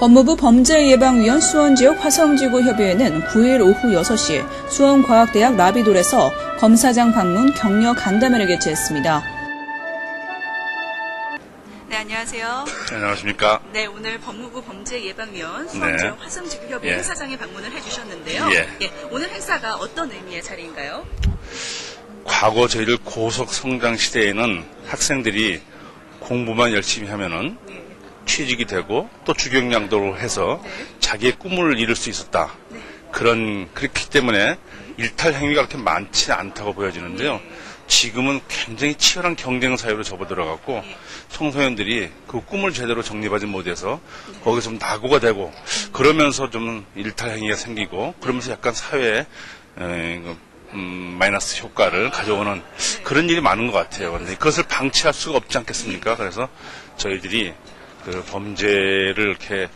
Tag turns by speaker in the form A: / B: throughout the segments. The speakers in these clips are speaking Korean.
A: 법무부 범죄예방위원 수원지역 화성지구 협의회는 9일 오후 6시 수원과학대학 라비돌에서 검사장 방문 격려 간담회를 개최했습니다.
B: 네, 안녕하세요.
C: 네, 안녕하십니까.
B: 네, 오늘 법무부 범죄예방위원 수원지역 화성지구협의회 행사장에 방문을 해주셨는데요. 오늘 행사가 어떤 의미의 자리인가요?
C: 과거 저희들 고속성장 시대에는 학생들이 공부만 열심히 하면은 취직이 되고 또 주경량도로 해서 자기의 꿈을 이룰 수 있었다. 그렇기 때문에 일탈 행위가 그렇게 많지 않다고 보여지는데요. 지금은 굉장히 치열한 경쟁 사회로 접어들어갔고 청소년들이 그 꿈을 제대로 정립하지 못해서 거기서 좀 낙오가 되고 그러면서 좀 일탈 행위가 생기고 그러면서 약간 사회에 마이너스 효과를 가져오는 그런 일이 많은 것 같아요. 그런데 그것을 방치할 수가 없지 않겠습니까? 그래서 저희들이 그 범죄를 이렇게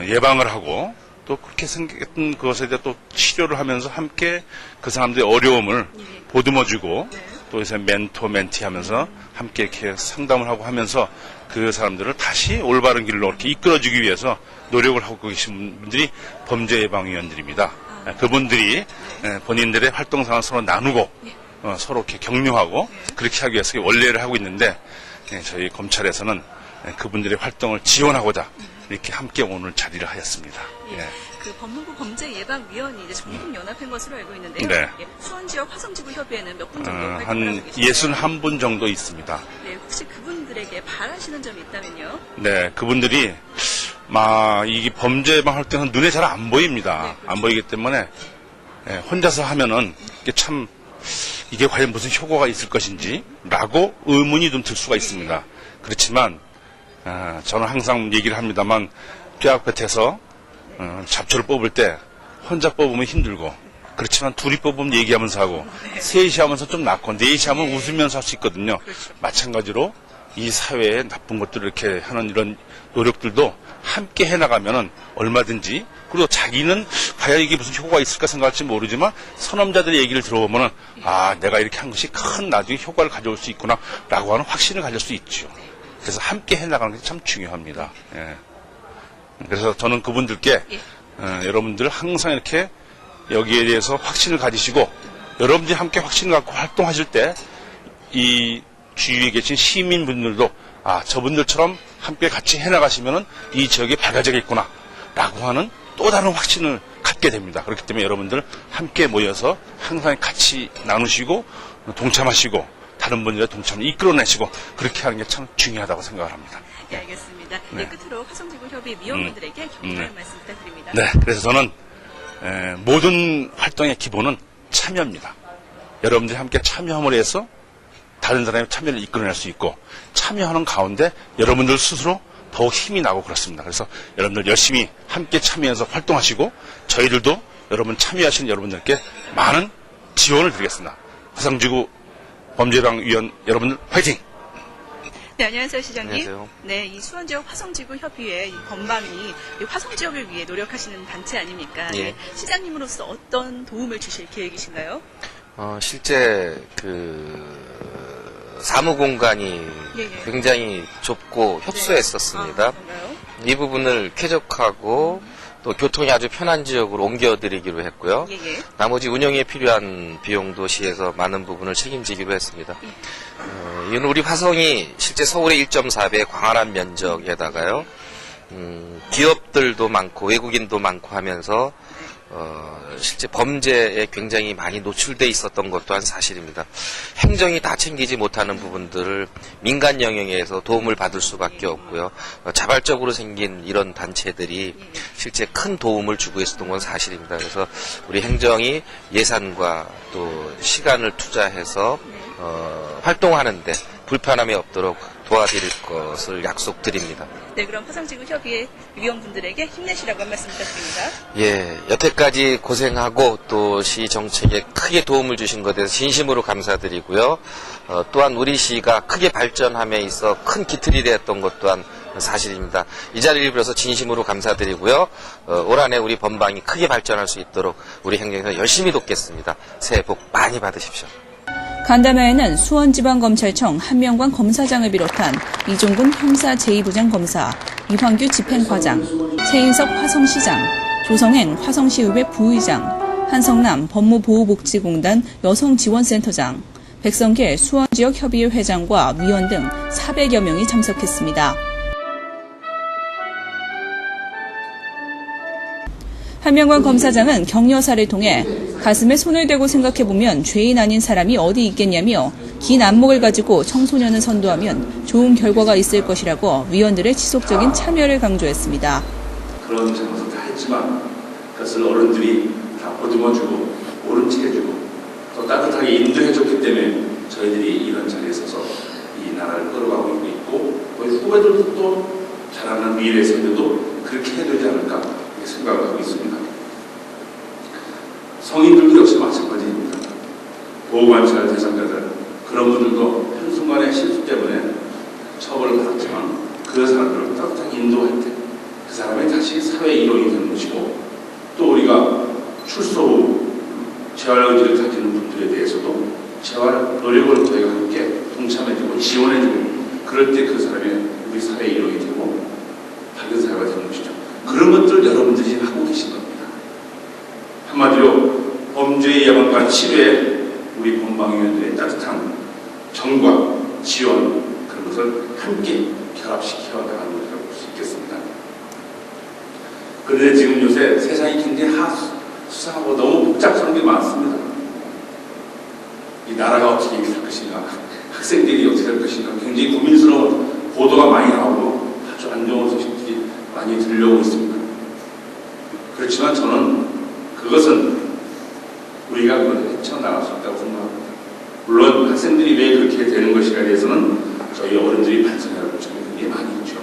C: 예방을 하고 또 그렇게 생겼던 그것에 대해 또 치료를 하면서 함께 그 사람들의 어려움을 보듬어주고 또 이제 멘토 멘티 하면서 함께 이렇게 상담을 하고 하면서 그 사람들을 다시 올바른 길로 이렇게 이끌어주기 위해서 노력을 하고 계신 분들이 범죄예방위원들입니다. 그분들이 본인들의 활동상을 서로 나누고 서로 이렇게 격려하고 그렇게 하기 위해서 원래를 하고 있는데 저희 검찰에서는 그분들의 활동을 지원하고자 이렇게 함께 오늘 자리를 하였습니다.
B: 그 법무부 범죄예방위원이 이제 전국연합인 것으로 알고 있는데요. 수원지역 화성지구 협의회는 몇 분 정도 활동을
C: 한
B: 하고 계십니까?
C: 61분 정도 있습니다.
B: 네, 혹시 그분들에게 바라시는 점이 있다면요?
C: 네, 그분들이 이게 범죄 예방할 때는 눈에 잘 안 보입니다. 안 보이기 때문에 혼자서 하면은 이게 과연 무슨 효과가 있을 것인지 라고 의문이 좀 들 수가 있습니다. 그렇지만 저는 항상 얘기를 합니다만 뼈아끝에서 잡초를 뽑을 때 혼자 뽑으면 힘들고 그렇지만 둘이 뽑으면 얘기하면서 하고 셋이 하면서 좀 낫고 넷이 하면 웃으면서 할 수 있거든요. 마찬가지로 이 사회에 나쁜 것들을 이렇게 하는 이런 노력들도 함께 해나가면은 얼마든지 그리고 자기는 과연 이게 무슨 효과가 있을까 생각할지 모르지만 선험자들의 얘기를 들어보면은 내가 이렇게 한 것이 큰 나중에 효과를 가져올 수 있구나 라고 하는 확신을 가질 수 있죠. 그래서 함께 해나가는 게 참 중요합니다. 그래서 저는 그분들께 여러분들 항상 이렇게 여기에 대해서 확신을 가지시고 여러분들이 함께 확신을 갖고 활동하실 때 이 주위에 계신 시민분들도 저분들처럼 함께 같이 해나가시면은 이 지역에 밝아지겠구나 라고 하는 또 다른 확신을 갖게 됩니다. 그렇기 때문에 여러분들 함께 모여서 항상 같이 나누시고 동참하시고 다른 분들의 동참을 이끌어내시고 그렇게 하는 게 참 중요하다고 생각을 합니다.
B: 네, 알겠습니다. 끝으로 화성지구협의 위원분들에게 격려의 말씀 부탁드립니다.
C: 네, 그래서 저는 모든 활동의 기본은 참여입니다. 여러분들이 함께 참여함으로 해서 다른 사람의 참여를 이끌어낼 수 있고 참여하는 가운데 여러분들 스스로 더욱 힘이 나고 그렇습니다. 그래서 여러분들 열심히 함께 참여해서 활동하시고 저희들도 여러분 참여하시는 여러분들께 많은 지원을 드리겠습니다. 화성지구 범죄예방위원 여러분들 화이팅!
B: 네, 안녕하세요, 시장님.
D: 안녕하세요.
B: 네, 이 수원지역 화성지구협의회 이 건방이 이 화성지역을 위해 노력하시는 단체 아닙니까?
D: 예.
B: 시장님으로서 어떤 도움을 주실 계획이신가요?
D: 실제 사무 공간이 굉장히 좁고 협소했었습니다.
B: 그런가요?
D: 이 부분을 쾌적하고 또 교통이 아주 편한 지역으로 옮겨드리기로 했고요. 나머지 운영에 필요한 비용도 시에서 많은 부분을 책임지기로 했습니다. 이건 우리 화성이 실제 서울의 1.4배 광활한 면적에다가요. 기업들도 많고 외국인도 많고 하면서 실제 범죄에 굉장히 많이 노출돼 있었던 것 또한 사실입니다. 행정이 다 챙기지 못하는 부분들을 민간 영역에서 도움을 받을 수밖에 없고요. 자발적으로 생긴 이런 단체들이 실제 큰 도움을 주고 있었던 건 사실입니다. 그래서 우리 행정이 예산과 또 시간을 투자해서 활동하는데 불편함이 없도록 도와드릴 것을 약속드립니다.
B: 네, 그럼 화성지구협의회 위원분들에게 힘내시라고 한 말씀 부탁드립니다.
D: 예, 여태까지 고생하고 또 시 정책에 크게 도움을 주신 것에 대해서 진심으로 감사드리고요. 또한 우리 시가 크게 발전함에 있어 큰 기틀이 되었던 것 또한 사실입니다. 이 자리를 빌어서 진심으로 감사드리고요. 올 한해 우리 범방이 크게 발전할 수 있도록 우리 행정에서 열심히 돕겠습니다. 새해 복 많이 받으십시오.
A: 간담회에는 수원지방검찰청 한명관 검사장을 비롯한 이종근 형사 제2부장 검사, 이황규 집행과장, 최인석 화성시장, 조성행 화성시의회 부의장, 한성남 법무보호복지공단 여성지원센터장, 백성길 수원지역협의회 회장과 위원 등 400여 명이 참석했습니다. 한명관 검사장은 격려사를 통해 가슴에 손을 대고 생각해보면 죄인 아닌 사람이 어디 있겠냐며 긴 안목을 가지고 청소년을 선도하면 좋은 결과가 있을 것이라고 위원들의 지속적인 참여를 강조했습니다.
E: 그런 잘못을 다 했지만 그것을 어른들이 다 보듬어주고 오른치해주고 또 따뜻하게 인도해줬기 때문에 저희들이 이런 자리에 서서 이 나라를 끌어가고 있고 우리 후배들도 또 자라는 미래 세대도 그렇게 해야 되지 않을까 생각을 하고 있습니다. 성인들도 역시 마찬가지입니다. 보호관찰 대상자들 그런 분들도 한순간의 실수 때문에 처벌을 받았지만 그 사람들을 따뜻하게 인도할 때 그 사람이 다시 사회 일원이 되는 것이고 또 우리가 출소 후 재활 의지를 가지는 분들에 대해서도 재활 노력을 저희가 함께 동참해주고 지원해주고 그럴 때 그 사람이 우리 사회 일원이 되고 밝은 사회가 되는 것이죠. 그런 것들 여러분들이 하고 계신 겁니다. 한마디로 범죄 예방과 치료에 우리 본방위원회의 따뜻한 정과 지원 그런 것을 함께 결합시켜 나가는 것이라고 볼 수 있겠습니다. 그런데 지금 요새 세상이 굉장히 수상하고 너무 복잡한 게 많습니다. 이 나라가 어떻게 될 것인가, 학생들이 어떻게 될 것인가 굉장히 고민스러운 보도가 많이 나오고 아주 안 좋은 소식들이 많이 들려오고 있습니다. 그렇지만 저는 그것은 우리가 그걸 헤쳐나갈 수 있다고 생각합니다. 물론 학생들이 왜 그렇게 되는 것인가에 대해서는 저희 어른들이 반성해야 할 점이 굉장히 많이 있죠.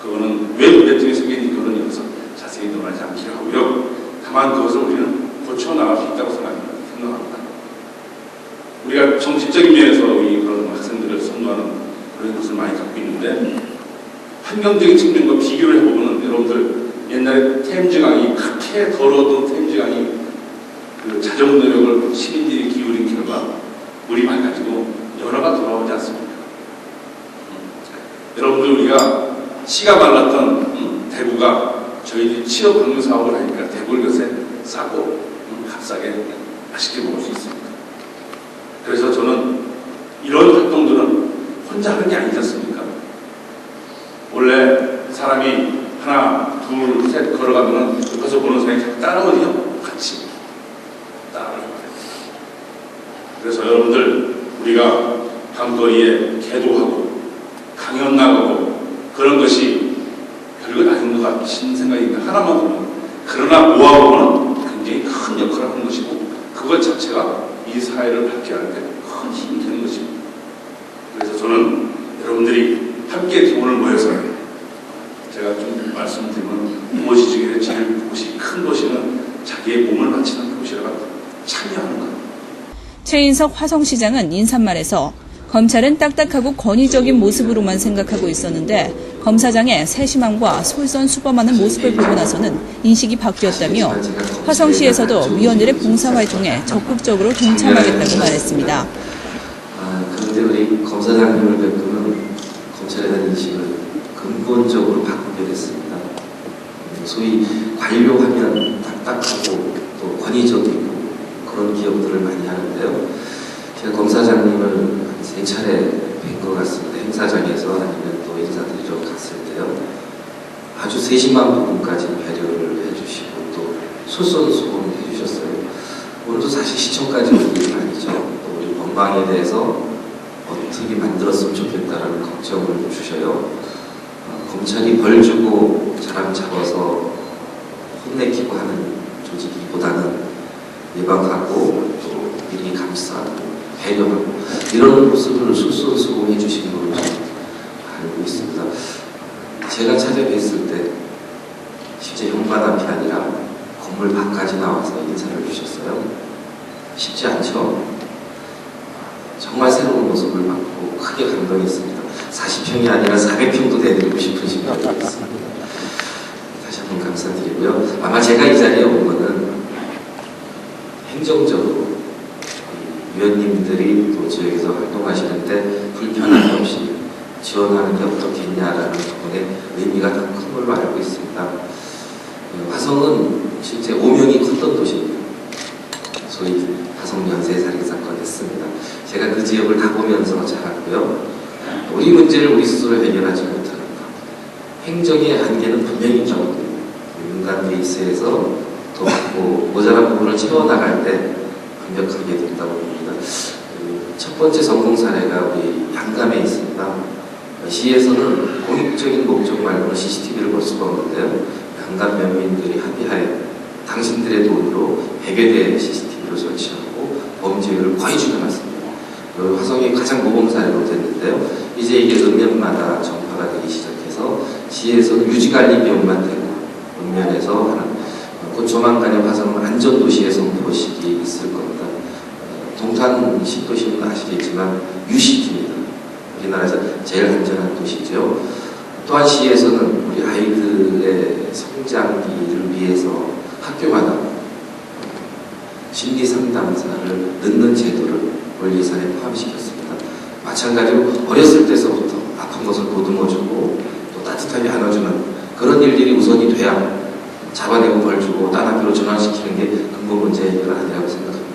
E: 그거는 왜 문제점이 생기는지 그거는 여기서 자세히 논하지 않기로 하고요. 다만 그것을 우리는 고쳐나갈 수 있다고 생각합니다. 우리가 정신적인 면에서 그런 학생들을 선도하는 그런 것을 많이 갖고 있는데 환경적인 측면과 비교를 해보면 여러분들 옛날에 템즈 강이 그렇게 더러웠던 템즈 강이 그 자정 노력을 시민들이 기울인 결과 물이 맑아지고 연화가 돌아오지 않습니까? 여러분들 우리가 씨가 말랐던 대구가 저희들이 취업 방류 사업을 하니까 대구를 요새 싸고 값싸게 맛있게 먹을 수 있습니다. 그래서 저는 이런 활동들은 혼자 하는 게 아니지 않습니까? 원래 사람이 하나, 둘, 셋 걸어가면 옆에서 보는 사람이 따라오거든요. 같이 따라오거든요. 그래서 여러분들 우리가 밤거리에 개도하고 강연 나가고 그런 것이 별것 아닌 것 같은 생각이 하나만 보면 그러나 모아보면 굉장히 큰 역할을 하는 것이고 그것 자체가 이 사회를 밝게 하는데 큰 힘이 되는 것입니다. 그래서 저는 여러분들이 함께 오늘 모여서 제가 좀 말씀드리면 도시 중에 제일 큰 도시는 자기의 몸을 바치는 도시라고 참여하는 것.
A: 최인석 화성시장은 인사말에서 검찰은 딱딱하고 권위적인 모습으로만 생각하고 있었는데 검사장의 세심함과 솔선수범하는 모습을 보고 나서는 인식이 바뀌었다며 화성시에서도 위원들의 봉사활동에 적극적으로 동참하겠다고 말했습니다.
F: 그런데 우리 검사장님을 뵙고는 검찰에 대한 인식을 근본적으로 바꾸게 됐습니다. 소위 관료하면 딱딱하고 또 권위적이고 그런 기억들을 많이 하는데요. 제가 검사장님을 한 3차례 뵌 것 같습니다. 행사장에서 아니면 또 인사드리러 갔을 때요. 아주 세심한 부분까지 배려를 해주시고 또 솔선수범을 해주셨어요. 오늘도 사실 시청까지 온 일이 아니죠. 또 우리 법망에 대해서 어떻게 만들었으면 좋겠다라는 걱정을 주셔요. 검찰이 벌 주고 사람 잡아서 혼내키고 하는 조직이보다는 예방하고 또 미리 감싸고 배려하고 이런 모습을 솔선수범해 주신 걸로 알고 있습니다. 제가 찾아뵀을 때 실제 현관 앞이 아니라 건물 밖까지 나와서 인사를 주셨어요. 쉽지 않죠? 정말 새로운 모습을 받고 크게 감동했습니다. 40평이 아니라 400평도 내드리고 싶으신 분이 있습니다. 다시 한번 감사드리고요. 아마 제가 이 자리에 온 거는 행정적으로 위원님들이 또 지역에서 활동하시는데 불편함이 없이 지원하는 게 어떻겠냐라는 부분에 의미가 가장 큰 걸로 알고 있습니다. 화성은 실제 오명이 컸던 도시입니다. 소위 화성 연쇄살인 사건 했습니다. 제가 그 지역을 다 보면서 자랐고요. 우리 문제를 우리 스스로 해결하지 못하는 것. 행정의 한계는 분명히 있다고 봅니다. 민간 베이스에서 더 모자란 부분을 채워나갈 때 완벽하게 된다고 봅니다. 첫 번째 성공 사례가 우리 양감에 있습니다. 시에서는 공익적인 목적 말고는 CCTV를 볼 수가 없는데요. 양감 면민들이 합의하여 당신들의 돈으로 100여 대의 CCTV를 설치하고 범죄율을 거의 줄여놨습니다. 화성이 가장 모범 사례로 됐는데요. 이제 이게 읍면마다 전파가 되기 시작해서 시에서는 유지관리 비용만 되고 읍면에서 하는 곧 조만간에 화성은 안전도시의 선포식이 있을 겁니다. 동탄 시도시는 아시겠지만 UCT입니다. 우리나라에서 제일 안전한 도시죠. 또한 시에서는 우리 아이들의 성장기를 위해서 학교마다 심리상담사를 넣는 제도를 올 예산에 포함시켰습니다. 마찬가지로 어렸을 때서부터 아픈 것을 보듬어주고 또 따뜻하게 안아주는 그런 일들이 우선이 돼야 잡아내고 벌 주고 딴 학교로 전환시키는 게 근본 문제 해결을 아니라고 생각합니다.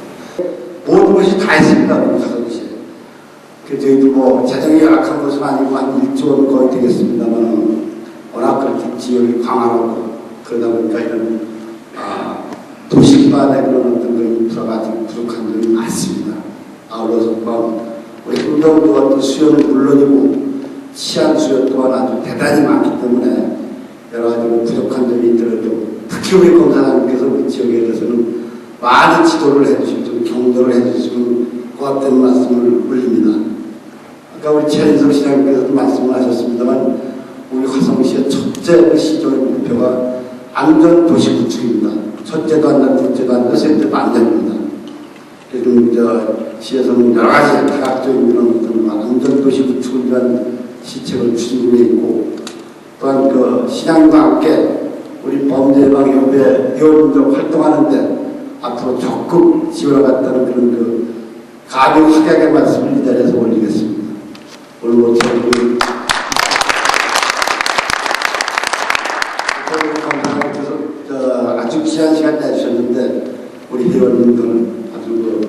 G: 모든 것이 다 했습니다. 화성시에. 저희도 뭐 재정이 열악한 것은 아니고 한 1조 원 거의 되겠습니다만 워낙 그렇게 지역이 광활하고 그러다 보니까 이런 도시 기반의 그런 어떤 인프라가 아직 부족한 점이 많습니다. 아울러서 우리 흥정도와 또 수요는 물론이고 치안 수요 또한 아주 대단히 많기 때문에 여러 가지 부족한 점이 있더라도 특히 우리 검사장님께서 우리 지역에 대해서는 많은 지도를 해주시고 좀 경도를 해주시면 고맙다는 말씀을 올립니다. 아까 우리 최인석 시장님께서도 말씀을 하셨습니다만 우리 화성시의 첫째 시도의 목표가 안전도시 구축입니다. 첫째도 안 되고 둘째도 안 되고 셋째도 안 됩니다. 그래서 시에서는 여러 가지 다각적인 그런 안전도시 구축을 위한 시책을 추진 중에 있고 또한 그 시장과 함께 우리 범죄예방협회 위원들 활동하는데 앞으로 적극 지원하겠다는 그런 그 가비 확약의 말씀을 이 자리에서 올리겠습니다. 오늘 모처럼 감사합니다. 아주 귀한 시간 내주셨는데 우리 회원님들은 아주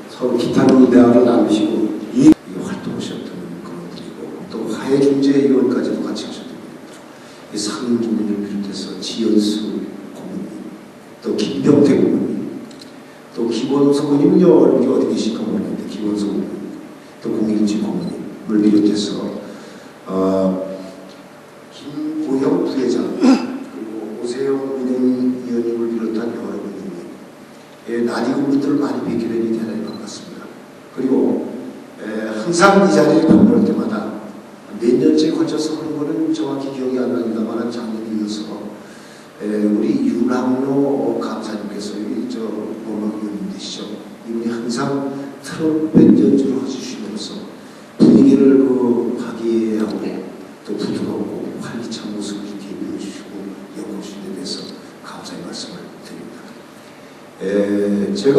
G: 서로 기타는 대화를 나누시고 이 활동하셨던 그분들이고 또 화해중재위원까지도 같이 하셨던 분들 이 상임부문을 비롯해서 지연수 고문님 또 김병태 고문님 또 기본소 고문님은요 여기 어디 계실까 모르겠는데 기본소 고문님 또 공일지 고문님을 비롯해서 김고영 부회장 그리고 오세영 민행위원님을 비롯한 여러 분들이 나디군 분들을 많이 뵙게 되니 대단히 반갑습니다. 그리고 항상 이 자리에 방문할 때마다 몇 년째 걸쳐서 하는 거는 정확히 기억이 안 납니다만 작년에 이어서 우리 유남로 감사님께서 저 원망위원님 되시죠. 이분이 항상 트럼펫 연주를 해주시면서 분위기를 화기애애하고 또 부드럽고 활기찬 모습을 이렇게 보여주시고 엮어주신 데 대해서 감사의 말씀을 드립니다. 제가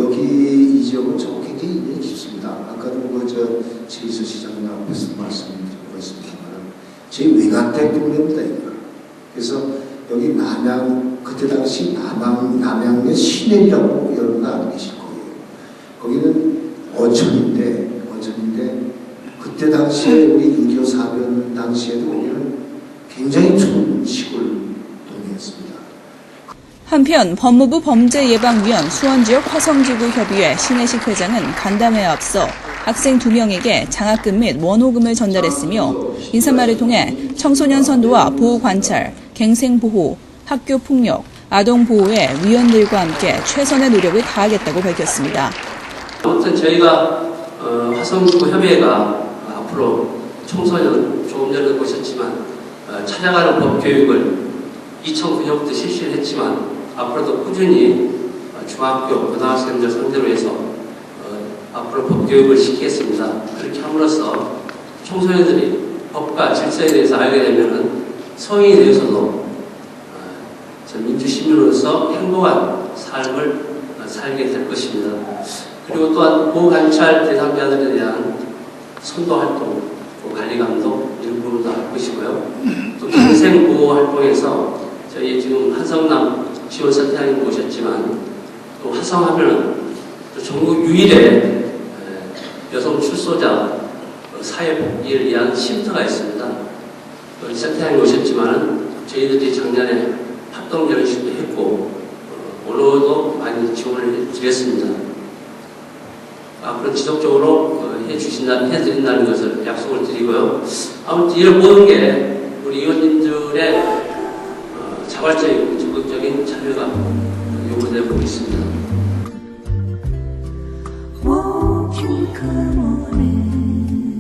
G: 여기 이 지역은 저 굉장히 인연이 깊습니다. 아까도 최희수 시장님 앞에서 말씀드리고 있습니다만 제 외가댁 동네입니다. 그래서 여기 남양 그때 당시 남양의 신해이라고 여러분 알고 계실 거예요. 거기는 어촌인데 그때 당시에 우리 6.25 사변 당시에도 거기는 굉장히 좋은 시골 동네였습니다.
A: 한편 법무부 범죄예방위원 수원지역 화성지구협의회 신혜식 회장은 간담회에 앞서 학생 2명에게 장학금 및 원호금을 전달했으며 인사말을 통해 청소년 선도와 보호관찰, 갱생보호, 학교폭력, 아동보호에 위원들과 함께 최선의 노력을 다하겠다고 밝혔습니다.
H: 아무튼 저희가 화성지구 협의회가 앞으로 청소년 조금 전에 보셨지만 찾아가는 법교육을 2009년부터 실시를 했지만 앞으로도 꾸준히 중학교, 고등학생들 상대로 해서 앞으로 법교육을 시키겠습니다. 그렇게 함으로써 청소년들이 법과 질서에 대해서 알게 되면은 성인이 되어서도 민주시민으로서 행복한 삶을 살게 될 것입니다. 그리고 또한 보호관찰 대상자들에 대한 선도활동, 관리감독 이런 부분 부분도 할 것이고요. 또 평생 보호 활동에서 저희 지금 한성남 지원 센터장님 모셨지만 또 화성하면은 또 전국 유일의 여성 출소자 사회 복귀를 위한 쉼터가 있습니다. 우리 센터장님 오셨지만은 저희들이 작년에 합동 결혼식도 했고 올해도 많이 지원을 드렸습니다. 앞으로 지속적으로 해드린다는 것을 약속을 드리고요. 아무튼 이런 모든 게 우리 의원님들의 자발적이고 적극적인 참여가 요구되고 있습니다.
I: Won't you come on in?